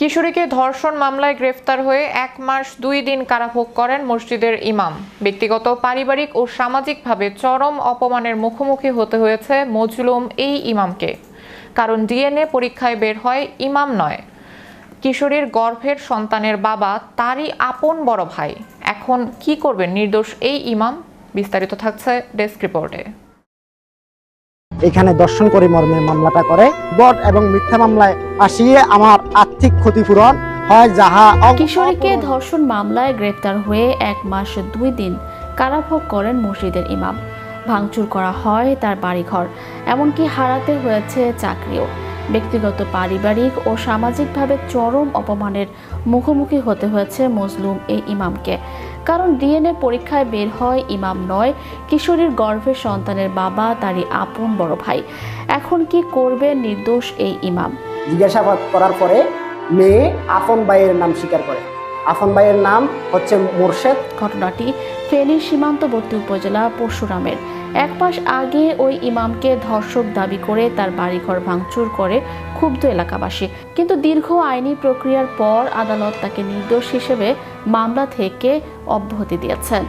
কিশোরীকে ধর্ষণ মামলায় গ্রেফতার হয়ে 1 মাস 2 দিন কারাভোগ করেন মসজিদের ইমাম। ব্যক্তিগত, পারিবারিক ও সামাজিকভাবে চরম অপমানের মুখোমুখি হতে হয়েছে মজলুম এই ইমামকে। কারণ ডিএনএ পরীক্ষায় বের হয় ইমাম নয়, কিশোরীর গর্ভের সন্তানের বাবা তারই আপন বড় ভাই। এখন কি করবেন নির্দোষ এই ইমাম? বিস্তারিত থাকছে ডেস্ক রিপোর্টে। এখানে দর্শন করে মর্মে মামলাটা করে বট এবং মিথ্যা মামলায় আসিয়ে আমার আর্থিক ক্ষতিপূরণ হয়। যাহা কিশোরীকে ধর্ষণ মামলায় গ্রেফতার হয়ে 1 মাস 2 দিন কারাভোগ করেন মসজিদের ইমাম। ভাঙচুর করা হয় তার বাড়িঘর, এমনকি হারাতে হয়েছে চাকরিও। ব্যক্তিগত, পারিবারিক ও সামাজিকভাবে চরম অপমানের মুখোমুখি হতে হয়েছে মজলুম এই ইমামকে। কারণ ডিএনএ পরীক্ষায় বের হয় ইমাম নয়, কিশোরীর গর্ভের সন্তানের বাবা তারই আপন বড় ভাই। এখন কি করবে নির্দোষ এই ইমাম? জিজ্ঞাসাবাদ করার পরে মেয়ে আপন ভাইয়ের নাম স্বীকার করে। আপন ভাইয়ের নাম হচ্ছে মোরশেদ। ঘটনাটি ফেনীর সীমান্তবর্তী উপজেলা পরশুরামের। 1 মাস আগে ওই ইমামকে ধর্ষক দাবি করে তার বাড়িঘর ভাঙচুর করে ক্ষুব্ধ এলাকাবাসী। কিন্তু দীর্ঘ আইনি প্রক্রিয়ার পর আদালত তাকে নির্দোষ হিসেবে মামলা থেকে অব্যাহতি দিয়েছেন।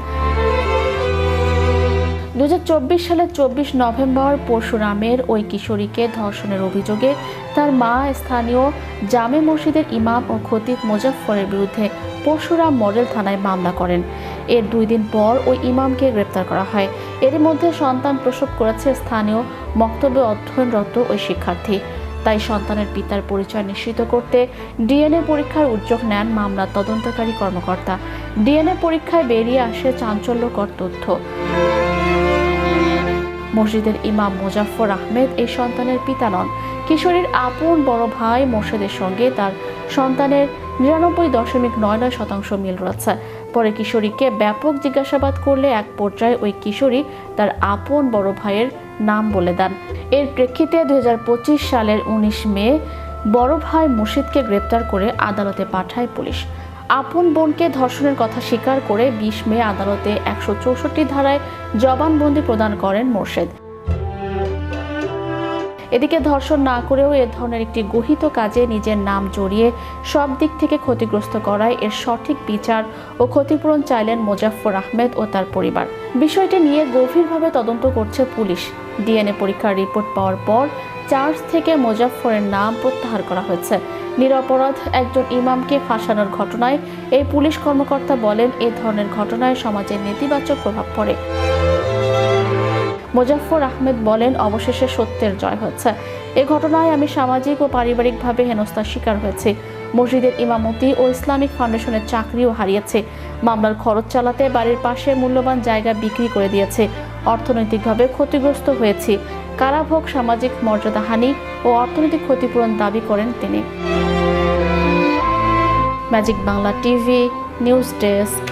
2024 সালের 24 নভেম্বর পরশুরামের ওই কিশোরীকে ধর্ষণের অভিযোগে তার মা স্থানীয় জামে মসজিদের ইমাম ও খতিব মোজাফফরের বিরুদ্ধে পরশুরাম মডেল থানায় মামলা করেন। এর 2 দিন পর ওই ইমামকে গ্রেপ্তার করা হয়। এর মধ্যে সন্তান প্রসব করেছে স্থানীয় মক্তবে অধ্যয়নরত ওই শিক্ষার্থী। তাই সন্তানের পিতার পরিচয় নিশ্চিত করতে ডিএনএ পরীক্ষার উদ্যোগ নেন মামলার তদন্তকারী কর্মকর্তা। ডিএনএ পরীক্ষায় বেরিয়ে আসে চাঞ্চল্যকর তথ্য। মসজিদের ইমাম মোজাফফর আহমেদ এই সন্তানের পিতা নন। কিশোরীর আপন বড় ভাই মোর্শেদের সঙ্গে তার সন্তানের 99.99% মিল রয়েছে। পরে কিশোরীকে ব্যাপক জিজ্ঞাসাবাদ করলে এক পর্যায়ে ওই কিশোরী তার আপন বড় ভাইয়ের নাম বলে দেন। এর প্রেক্ষিতে 2025 সালের 19 মে বড় ভাই মুর্শিদকে গ্রেপ্তার করে আদালতে পাঠায় পুলিশ। আপন বোনকে ধর্ষণের কথা স্বীকার করে 20 মে আদালতে 164 ধারায় জবানবন্দি প্রদান করেন মোর্শেদ। এদিকে ধর্ষণ না করেও এ ধরনের একটি গহিত কাজে নিজের নাম জড়িয়ে সব দিক থেকে ক্ষতিগ্রস্ত করায় এর সঠিক বিচার ও ক্ষতিপূরণ চাইলেন মোজাফফর আহমেদ ও তার পরিবার। বিষয়টি নিয়ে গভীরভাবে তদন্ত করছে পুলিশ। ডিএনএ পরীক্ষার রিপোর্ট পাওয়ার পর চার্জ থেকে মোজাফফরের নাম প্রত্যাহার করা হয়েছে। নিরপরাধ একজন ইমামকে ফাঁসানোর ঘটনায় এই পুলিশ কর্মকর্তা বলেন, এ ধরনের ঘটনায় সমাজে নেতিবাচক প্রভাব পড়ে। মোজাফফর আহমেদ বলেন, অবশেষে সত্যের জয় হচ্ছে। এ ঘটনায় আমি সামাজিক ও পারিবারিকভাবে হেনস্থার শিকার হয়েছি। মসজিদের ইমামতি ও ইসলামিক ফাউন্ডেশনের চাকরিও হারিয়েছে। মামলার খরচ চালাতে বাড়ির পাশে মূল্যবান জায়গা বিক্রি করে দিয়েছে। অর্থনৈতিকভাবে ক্ষতিগ্রস্ত হয়েছি। কারাভোগ, সামাজিক মর্যাদাহানি ও অর্থনৈতিক ক্ষতিপূরণ দাবি করেন তিনি। Magic Bangla TV news desk.